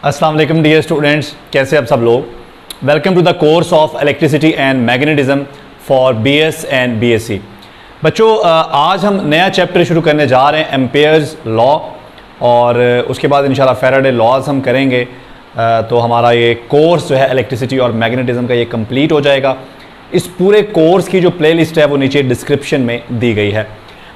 अस्सलाम वालेकुम dear students, कैसे आप सब लोग। Welcome to the course of electricity and magnetism for BS and BSc. बच्चों, आज हम नया चैप्टर शुरू करने जा रहे हैं, एम्पेयर्स लॉ, और उसके बाद इंशाल्लाह फैराडे लॉज हम करेंगे। तो हमारा ये कोर्स जो है इलेक्ट्रिसिटी और मैग्नेटिज्म का ये कंप्लीट हो जाएगा। इस पूरे कोर्स की जो प्लेलिस्ट है वो नीचे डिस्क्रिप्शन में दी गई है।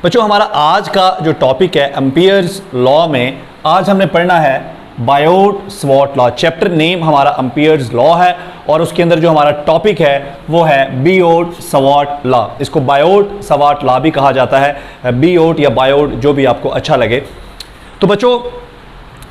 बच्चों, हमारा आज का जो टॉपिक है एम्पेयर्स लॉ में, आज हमने पढ़ना है बायोट-सवार्ट लॉ। चैप्टर नेम हमारा एम्पेयर्स लॉ है और उसके अंदर जो हमारा टॉपिक है वो है बियोट-सवार्ट लॉ। इसको बायोट-सवार्ट लॉ भी कहा जाता है, बियोट या बायोट, जो भी आपको अच्छा लगे। तो बच्चों,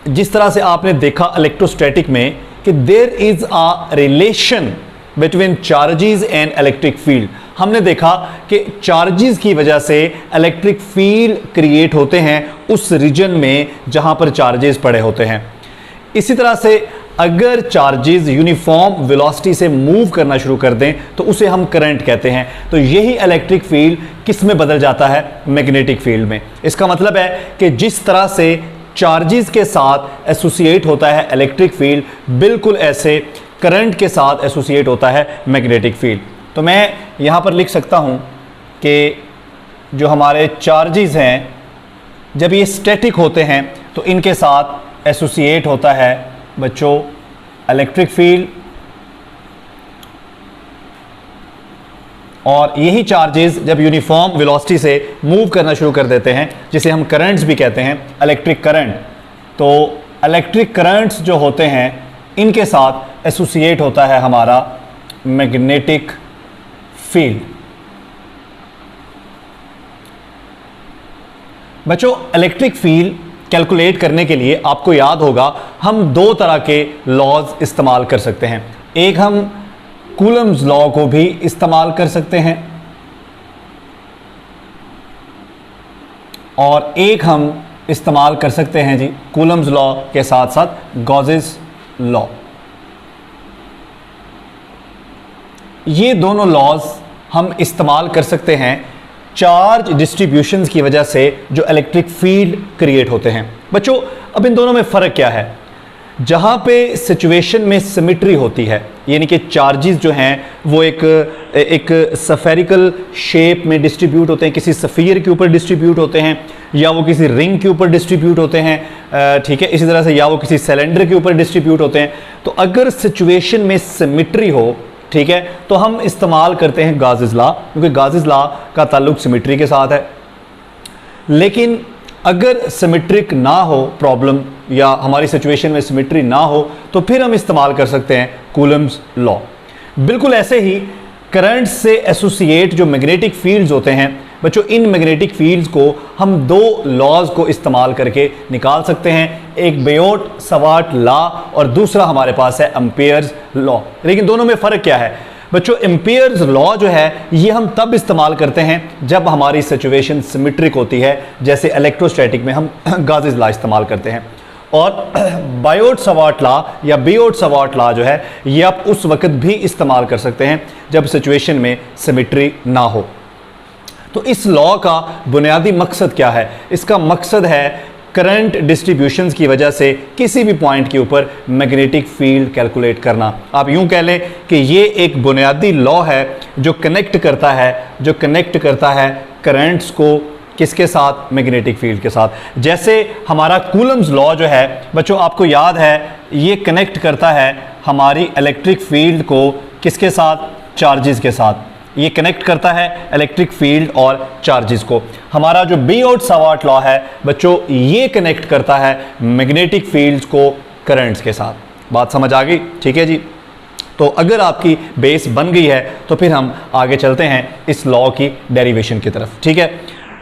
जिस तरह से आपने देखा इलेक्ट्रोस्टैटिक में कि there is a relation between charges and electric field, हमने देखा कि चार्जेस की वजह से इलेक्ट्रिक फील्ड क्रिएट होते हैं उस रीजन में जहां पर चार्जेस पड़े होते हैं। इसी तरह से अगर चार्जेस यूनिफॉर्म वेलोसिटी से मूव करना शुरू कर दें तो उसे हम करंट कहते हैं। तो यही इलेक्ट्रिक फील्ड किस में बदल जाता है? मैग्नेटिक फील्ड में। इसका मतलब है कि जिस तरह से चार्जेस के साथ एसोसिएट होता है इलेक्ट्रिक फील्ड, बिल्कुल ऐसे करंट के साथ एसोसिएट होता है मैग्नेटिक फील्ड। तो मैं यहाँ पर लिख सकता हूँ कि जो हमारे चार्जेस हैं, जब ये स्टैटिक होते हैं तो इनके साथ एसोसिएट होता है बच्चों इलेक्ट्रिक फील्ड, और यही चार्जेस जब यूनिफॉर्म वेलोसिटी से मूव करना शुरू कर देते हैं, जिसे हम करंट्स भी कहते हैं, इलेक्ट्रिक करंट, तो इलेक्ट्रिक करंट्स जो होते हैं इनके साथ एसोसिएट होता है हमारा मैग्नेटिक फील्ड। बच्चों, इलेक्ट्रिक फील्ड कैलकुलेट करने के लिए आपको याद होगा हम दो तरह के लॉज इस्तेमाल कर सकते हैं। एक हम कूलम्स लॉ को भी इस्तेमाल कर सकते हैं और एक हम इस्तेमाल कर सकते हैं जी कूलम्स लॉ के साथ साथ गॉसेस लॉ। ये दोनों लॉज हम इस्तेमाल कर सकते हैं चार्ज डिस्ट्रीब्यूशंस की वजह से जो इलेक्ट्रिक फील्ड क्रिएट होते हैं। बच्चों, अब इन दोनों में फ़र्क क्या है? जहाँ पे सिचुएशन में सिमेट्री होती है, यानी कि चार्जेस जो हैं वो एक सफेरिकल शेप में डिस्ट्रीब्यूट होते हैं, किसी सफ़ीर के ऊपर डिस्ट्रीब्यूट होते हैं, या वो किसी रिंग के ऊपर डिस्ट्रीब्यूट होते हैं, ठीक है, इसी तरह से या वो किसी सिलेंडर के ऊपर डिस्ट्रीब्यूट होते हैं। तो अगर सिचुएशन में सिमेट्री हो, ठीक है, तो हम इस्तेमाल करते हैं गॉसेस लॉ, क्योंकि गॉसेस लॉ का ताल्लुक सिमेट्री के साथ है। लेकिन अगर सिमेट्रिक ना हो प्रॉब्लम, या हमारी सिचुएशन में सिमेट्री ना हो, तो फिर हम इस्तेमाल कर सकते हैं कूलम्स लॉ। बिल्कुल ऐसे ही करंट से एसोसिएट जो मैग्नेटिक फील्ड्स होते हैं बच्चों, इन मैग्नेटिक फील्ड्स को हम दो लॉज को इस्तेमाल करके निकाल सकते हैं। एक बायोट-सवार्ट लॉ और दूसरा हमारे पास है एम्पेयर्स लॉ। लेकिन दोनों में फ़र्क क्या है? बच्चों, एम्पेयर्स लॉ जो है ये हम तब इस्तेमाल करते हैं जब हमारी सिचुएशन सिमेट्रिक होती है, जैसे इलेक्ट्रोस्टैटिक में हम गॉसेस लॉ इस्तेमाल करते हैं। और बायोट-सवार्ट लॉ या बियोट-सवार्ट लॉ जो है ये आप उस वक्त भी इस्तेमाल कर सकते हैं जब सिचुएशन में सिमेट्री ना हो। तो इस लॉ का बुनियादी मकसद क्या है? इसका मकसद है करंट डिस्ट्रीब्यूशंस की वजह से किसी भी पॉइंट के ऊपर मैग्नेटिक फील्ड कैलकुलेट करना। आप यूं कह लें कि ये एक बुनियादी लॉ है जो कनेक्ट करता है करंट्स को किसके साथ? मैग्नेटिक फील्ड के साथ। जैसे हमारा कूलम्स लॉ जो है बच्चों, आपको याद है, ये कनेक्ट करता है हमारी इलेक्ट्रिक फील्ड को किसके साथ? चार्जेस के साथ। ये कनेक्ट करता है इलेक्ट्रिक फील्ड और चार्जेस को। हमारा जो बियोट-सवार्ट लॉ है बच्चों, ये कनेक्ट करता है मैग्नेटिक फील्ड्स को करंट्स के साथ। बात समझ आ गई? ठीक है जी। तो अगर आपकी बेस बन गई है तो फिर हम आगे चलते हैं इस लॉ की डेरिवेशन की तरफ। ठीक है,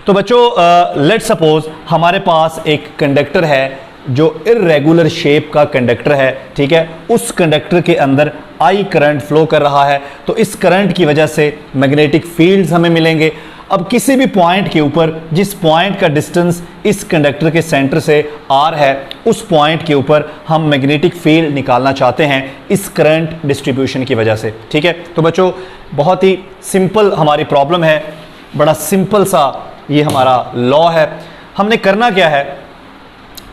तो बच्चों लेट्स सपोज हमारे पास एक कंडक्टर है जो इर्रेगुलर शेप का कंडक्टर है, ठीक है, उस कंडक्टर के अंदर आई करंट फ्लो कर रहा है। तो इस करंट की वजह से मैग्नेटिक फील्ड्स हमें मिलेंगे। अब किसी भी पॉइंट के ऊपर, जिस पॉइंट का डिस्टेंस इस कंडक्टर के सेंटर से r है, उस पॉइंट के ऊपर हम मैग्नेटिक फील्ड निकालना चाहते हैं इस करंट डिस्ट्रीब्यूशन की वजह से। ठीक है, तो बच्चों बहुत ही सिंपल हमारी प्रॉब्लम है, बड़ा सिंपल सा ये हमारा लॉ है। हमने करना क्या है?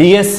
ds,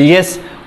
ds,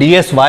dsy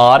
r,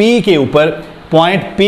P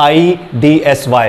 IDSY.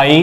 I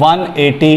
180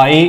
I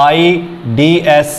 IDS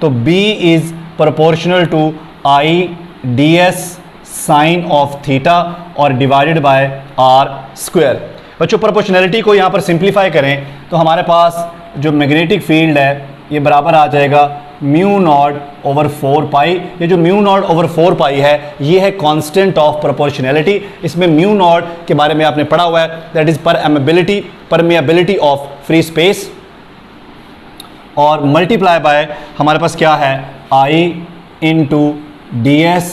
तो B is proportional to I ds sine of theta और डिवाइडेड बाय r स्क्वायर। बच्चों प्रोपोर्शनैलिटी को यहाँ पर सिंप्लीफाई करें तो हमारे पास जो मैग्नेटिक फील्ड है ये बराबर आ जाएगा म्यू नॉट ओवर 4 पाई। ये जो म्यू नॉट ओवर 4 पाई है ये है कांस्टेंट ऑफ प्रोपोर्शनैलिटी। इसमें म्यू नॉट के बारे में आपने पढ़ा हुआ है, that is permeability of free space, और मल्टीप्लाई बाय हमारे पास क्या है I into D S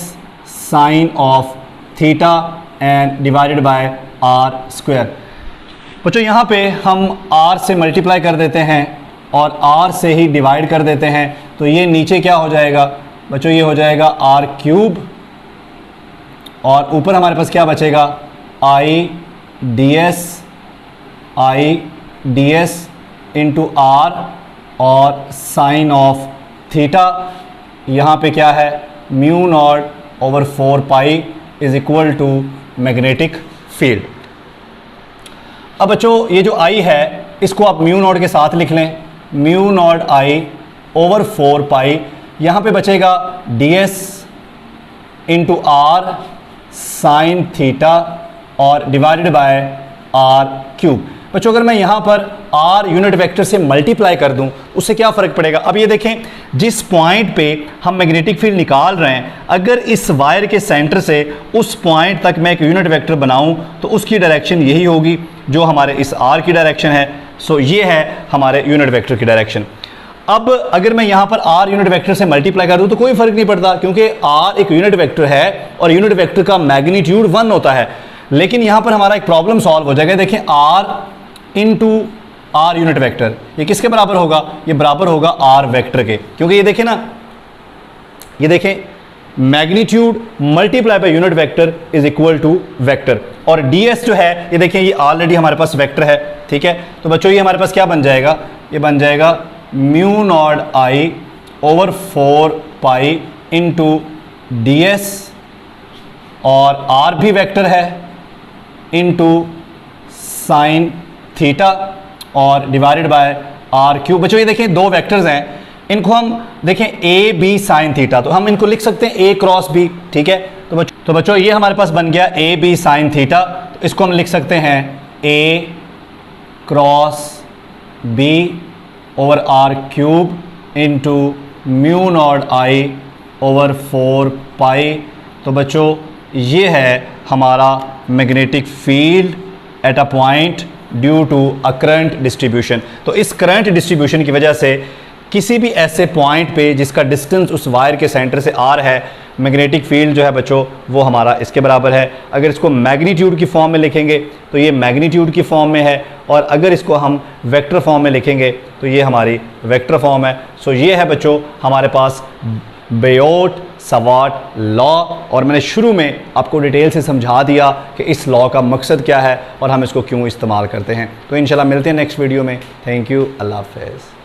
sine of theta and divided by r square. बच्चों यहाँ पे हम r से मल्टीप्लाई कर देते हैं और r से ही डिवाइड कर देते हैं, तो ये नीचे क्या हो जाएगा बच्चों, ये हो जाएगा r क्यूब, और ऊपर हमारे पास क्या बचेगा I ds इंटू r और साइन ऑफ थीटा। यहाँ पे क्या है mu naught over 4 pi is equal to magnetic field. अब बच्चों ये जो I है इसको आप म्यू नॉट के साथ लिख लें, म्यू नॉट I ओवर 4 पाई, यहाँ पे बचेगा ds into r sine theta और डिवाइडेड बाय r क्यूब। बच्चों अगर मैं यहाँ पर r यूनिट वेक्टर से मल्टीप्लाई कर दूँ उससे क्या फ़र्क पड़ेगा। अब ये देखें जिस पॉइंट पे हम मैग्नेटिक फील्ड निकाल रहे हैं, अगर इस वायर के सेंटर से उस पॉइंट तक मैं एक यूनिट वेक्टर बनाऊँ तो उसकी डायरेक्शन यही होगी जो हमारे इस r की डायरेक्शन है। सो ये है हमारे यूनिट वेक्टर की डायरेक्शन। अब अगर मैं यहाँ पर r यूनिट वेक्टर से मल्टीप्लाई कर दूँ तो कोई फ़र्क नहीं पड़ता, क्योंकि r एक यूनिट वेक्टर है और यूनिट वेक्टर का मैग्नीट्यूड 1 होता है। लेकिन यहाँ पर हमारा एक प्रॉब्लम सॉल्व हो जाएगा। देखें r into r unit vector ये किसके बराबर होगा, ये बराबर होगा r वेक्टर के, क्योंकि ये देखें ना, ये देखें magnitude multiply by unit vector is equal to vector, और ds जो है ये देखें ये ऑलरेडी हमारे पास वेक्टर है, ठीक है। तो बच्चों ये हमारे पास क्या बन जाएगा, ये बन जाएगा mu naught I over 4 pi into ds, और r भी वेक्टर है, इंटू साइन थीटा और डिवाइडेड बाय r क्यूब। बच्चों ये देखें दो वेक्टर्स हैं, इनको हम देखें a b साइन थीटा, तो हम इनको लिख सकते हैं a क्रॉस b, ठीक है। तो बच्चों ये हमारे पास बन गया a b साइन थीटा, तो इसको हम लिख सकते हैं a cross b over r cube into mu naught I over 4 pi. तो बच्चों ये है हमारा magnetic field at a point due to a current distribution. तो इस करंट डिस्ट्रीब्यूशन की वजह से किसी भी ऐसे पॉइंट पे जिसका डिस्टेंस उस वायर के सेंटर से r है, मैग्नेटिक फील्ड जो है बच्चों वो हमारा इसके बराबर है। अगर इसको मैग्नीट्यूड की फॉर्म में लिखेंगे तो ये मैग्नीट्यूड की फॉर्म में है, और अगर इसको हम वेक्टर फॉर्म में लिखेंगे तो ये हमारी वेक्टर फॉर्म है। सो ये है बच्चों हमारे पास बियोट-सावर्त लॉ, और मैंने शुरू में आपको डिटेल से समझा दिया कि इस लॉ का मकसद क्या है और हम इसको क्यों इस्तेमाल करते हैं। तो इंशाल्लाह मिलते हैं नेक्स्ट वीडियो में। थैंक यू, अल्लाह हाफ़िज़।